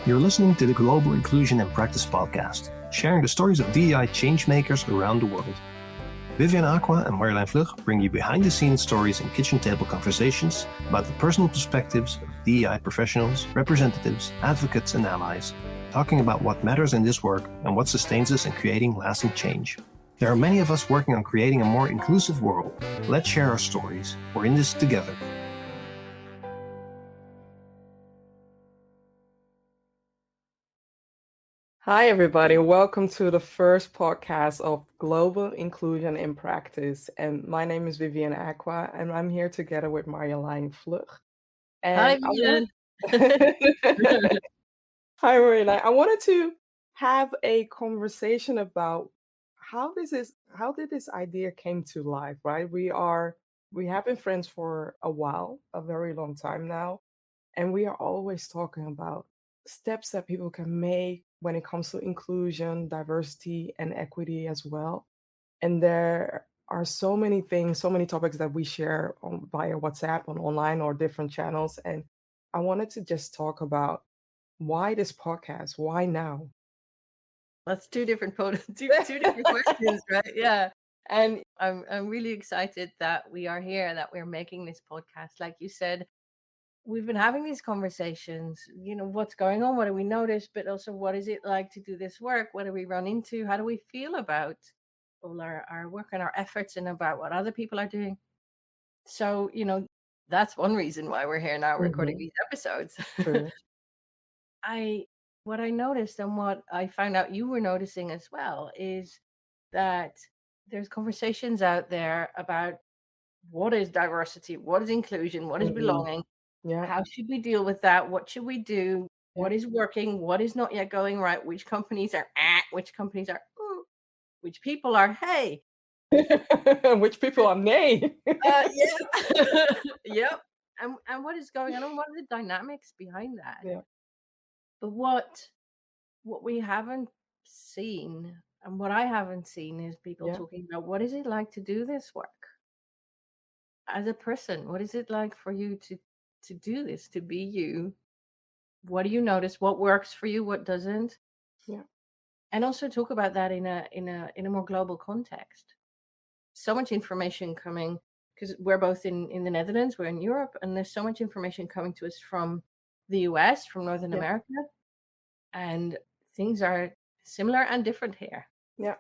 You're listening to the Global Inclusion in Practice podcast, sharing the stories of DEI changemakers around the world. Vivian Aqua and Marjolijn Vlug bring you behind-the-scenes stories and kitchen table conversations about the personal perspectives of DEI professionals, representatives, advocates, and allies, talking about what matters in this work and what sustains us in creating lasting change. There are many of us working on creating a more inclusive world. Let's share our stories. We're in this together. Hi, everybody. Welcome to the first podcast of Global Inclusion in Practice. And my name is Vivian Aqua, and I'm here together with Marjolijn Vlug. Hi, Vivian. Hi, Marjolijn. I wanted to have a conversation about how did this idea came to life, right? We have been friends for a while, a very long time now, and we are always talking about steps that people can make when it comes to inclusion, diversity, and equity as well. And there are so many things, so many topics that we share via WhatsApp, on online, or different channels. And I wanted to just talk about why this podcast, why now? That's two different questions, right? Yeah. And I'm really excited that we are here, that we're making this podcast. Like you said, we've been having these conversations, what's going on, what do we notice, but also what is it like to do this work? What do we run into? How do we feel about all our work and our efforts and about what other people are doing? So, that's one reason why we're here now recording these episodes. True. What I noticed and what I found out you were noticing as well is that there's conversations out there about what is diversity, what is inclusion, what is belonging, Yeah. how should we deal with that, what should we do, what is working, what is not yet going right, which companies are which companies are which people are hey. Which people are nay. Yeah. Yep. And what is going on and what are the dynamics behind that? Yeah. But what we haven't seen and what I haven't seen is people talking about what is it like to do this work as a person? What is it like for you to do this, to be you? What do you notice? What works for you? What doesn't? Yeah. And also talk about that in a more global context. So much information coming because we're both in the Netherlands, we're in Europe, and there's so much information coming to us from the US, from Northern America, and things are similar and different here. Yeah.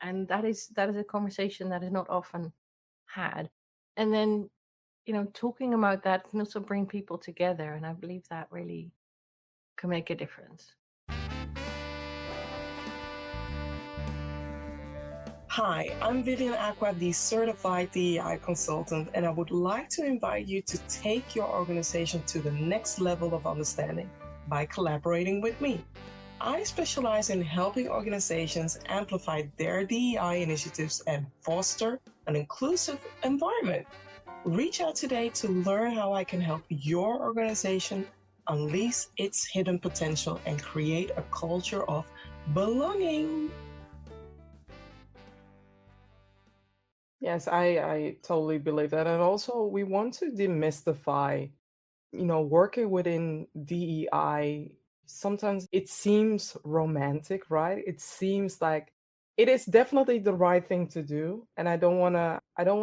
And that is a conversation that is not often had. And then, talking about that can also bring people together. And I believe that really can make a difference. Hi, I'm Vivian Aqua, the certified DEI consultant, and I would like to invite you to take your organization to the next level of understanding by collaborating with me. I specialize in helping organizations amplify their DEI initiatives and foster an inclusive environment. Reach out today to learn how I can help your organization unleash its hidden potential and create a culture of belonging. Yes, I totally believe that. And also, we want to demystify, working within DEI. Sometimes it seems romantic, right? It seems like it is definitely the right thing to do. And I don't want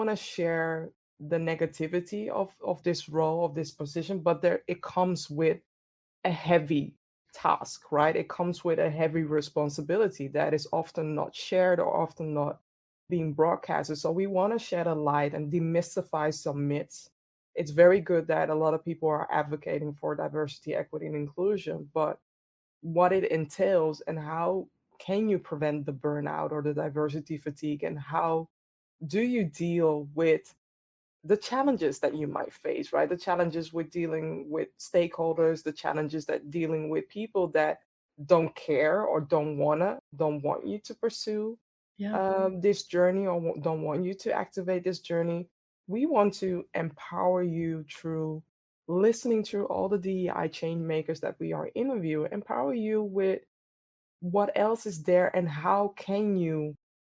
to share the negativity of this role, of this position, but it comes with a heavy task, right? It comes with a heavy responsibility that is often not shared or often not being broadcasted. So we want to shed a light and demystify some myths. It's very good that a lot of people are advocating for diversity, equity, and inclusion, but what it entails and how can you prevent the burnout or the diversity fatigue, and how do you deal with the challenges that you might face, right? The challenges with dealing with stakeholders, the challenges that dealing with people that don't care or don't want you to pursue this journey, or don't want you to activate this journey. We want to empower you through listening to all the DEI change makers that we are interviewing, empower you with what else is there and how can you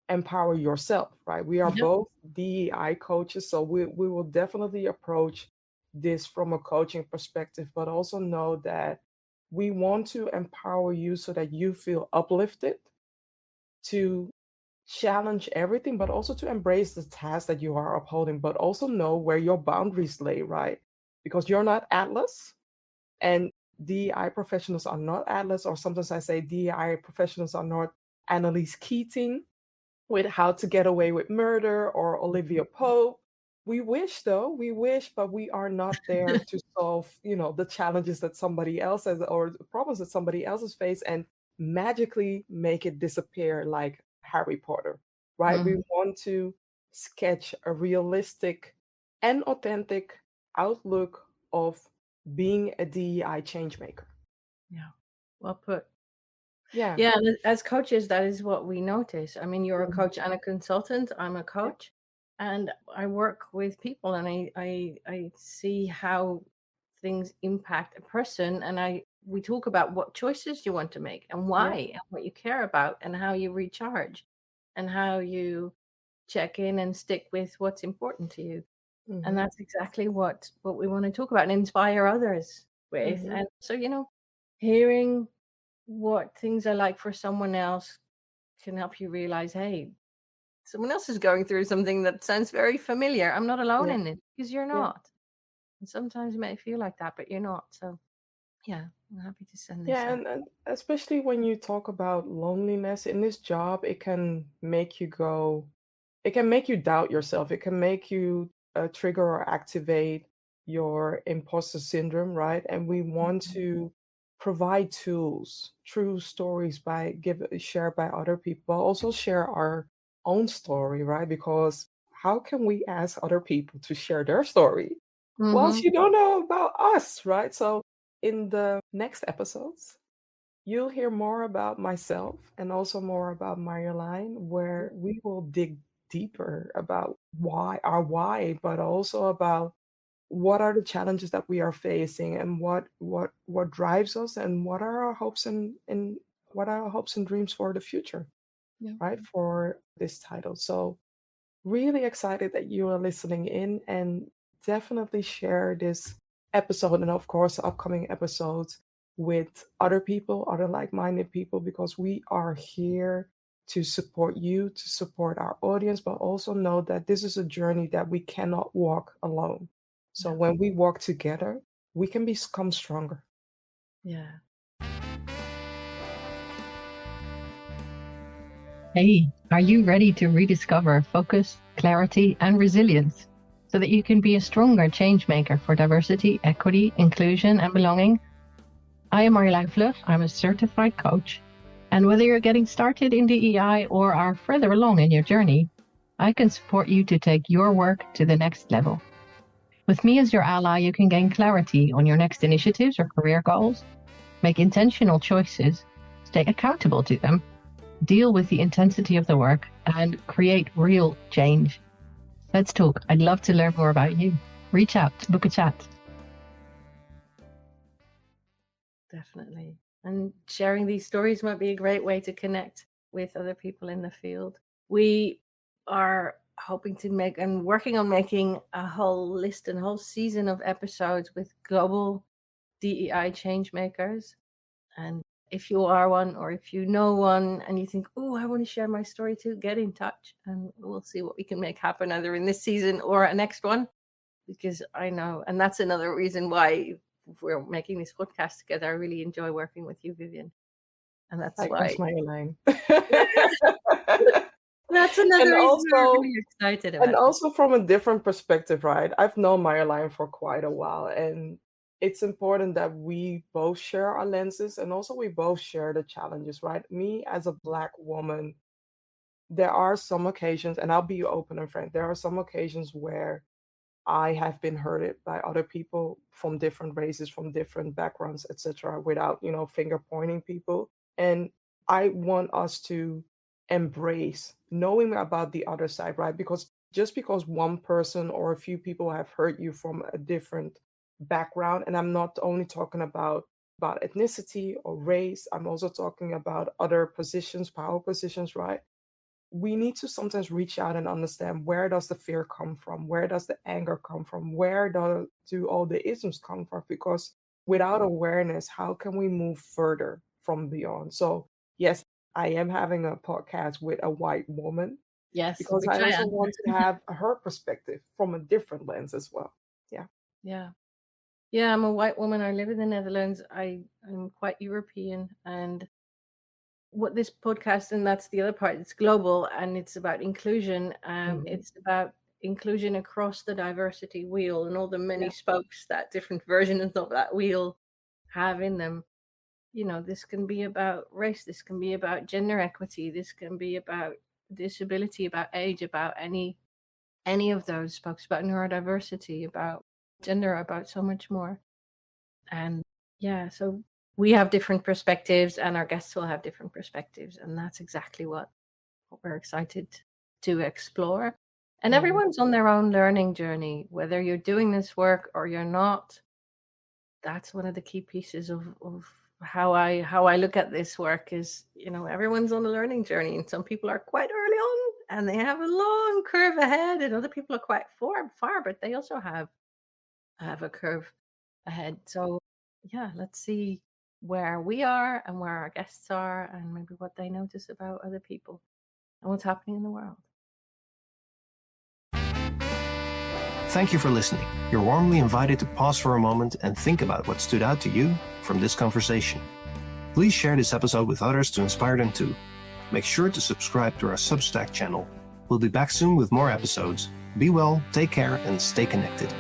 empower yourself, right? We are both DEI coaches, so we will definitely approach this from a coaching perspective, but also know that we want to empower you so that you feel uplifted to challenge everything, but also to embrace the task that you are upholding, but also know where your boundaries lay, right? Because you're not Atlas, and DEI professionals are not Atlas, or sometimes I say DEI professionals are not Annalise Keating with How to Get Away with Murder or Olivia Pope. We wish, though, we wish, but we are not there to solve, the challenges that somebody else has or the problems that somebody else has faced and magically make it disappear like Harry Potter, right? We Mhm. want to sketch a realistic and authentic outlook of being a DEI changemaker. Yeah. Well put. Yeah. Yeah, and as coaches, that is what we notice. I mean, you're a Mhm. coach and a consultant. I'm a Yeah. coach, and I work with people, and I see how things impact a person, and we talk about what choices you want to make and Yeah. why, and what you care about, and how you recharge, and how you check in and stick with what's important to you. And Hmm. that's exactly what we want to talk about and inspire others with. Hmm. And so, hearing what things are like for someone else can help you realize, hey, someone else is going through something that sounds very familiar. I'm not alone Yeah. in it, because you're Yeah. not. And sometimes you may feel like that, but you're not. So yeah, I'm happy to send this Yeah, out. and especially when you talk about loneliness in this job, it can make you doubt yourself. It can make you trigger or activate your imposter syndrome, right? And we want to provide tools, true stories shared by other people, but also share our own story, right? Because how can we ask other people to share their story whilst Mm-hmm. you don't know about us, right? So in the next episodes, you'll hear more about myself and also more about Marjolein, where we will dig deeper about why, but also about what are the challenges that we are facing and what drives us and what are our hopes and what are our hopes and dreams for the future, Yeah. right? For this title. So really excited that you are listening in and definitely share this episode and, of course, upcoming episodes with other people, other like minded people, because we are here to support you, to support our audience, but also know that this is a journey that we cannot walk alone. So Yeah. when we walk together, we can become stronger. Yeah. Hey, are you ready to rediscover focus, clarity, and resilience so that you can be a stronger change maker for diversity, equity, inclusion, and belonging? I am Marjolijn Vlug. I'm a certified coach. And whether you're getting started in DEI or are further along in your journey, I can support you to take your work to the next level. With me as your ally, you can gain clarity on your next initiatives or career goals, make intentional choices, stay accountable to them, deal with the intensity of the work, and create real change. Let's talk. I'd love to learn more about you. Reach out, book a chat. Definitely. And sharing these stories might be a great way to connect with other people in the field. We are hoping to make and working on making a whole list and whole season of episodes with global DEI change makers. And if you are one, or if you know one and you think, oh, I want to share my story too, get in touch and we'll see what we can make happen either in this season or a next one. Because I know, and that's another reason why we're making this podcast together. I really enjoy working with you, Vivian. And that's why. Likewise, Marjolein. That's another and reason we're also really excited And about this. also from a different perspective, right? I've known Marjolein for quite a while, and it's important that we both share our lenses and also we both share the challenges, right? Me as a Black woman, there are some occasions, and I'll be open and frank, there are some occasions where I have been hurted by other people from different races, from different backgrounds, etc., without, finger pointing people. And I want us to embrace knowing about the other side, right? Because just because one person or a few people have hurt you from a different background, and I'm not only talking about ethnicity or race, I'm also talking about other positions, power positions, right? We need to sometimes reach out and understand, where does the fear come from, where does the anger come from, where do all the isms come from, because without awareness, how can we move further from beyond? So, yes, I am having a podcast with a white woman Yes, because which I I also am. want to have her perspective from a different lens as well. Yeah. Yeah. Yeah, I'm a white woman. I live in the Netherlands. I'm quite European. And what this podcast, and that's the other part, it's global and it's about inclusion. Mhm. It's about inclusion across the diversity wheel and all the many Yeah. spokes that different versions of that wheel have in them. You know, this can be about race, this can be about gender equity, this can be about disability, about age, about any of those spokes, about neurodiversity, about gender, about so much more. And yeah, so we have different perspectives and our guests will have different perspectives. And that's exactly what we're excited to explore. And Mhm. everyone's on their own learning journey, whether you're doing this work or you're not. That's one of the key pieces of how I look at this work is, you know, everyone's on a learning journey and some people are quite early on and they have a long curve ahead and other people are quite far, but they also have a curve ahead. So yeah, let's see where we are and where our guests are and maybe what they notice about other people and what's happening in the world. Thank you for listening. You're warmly invited to pause for a moment and think about what stood out to you from this conversation. Please share this episode with others to inspire them too. Make sure to subscribe to our Substack channel. We'll be back soon with more episodes. Be well, take care, and stay connected.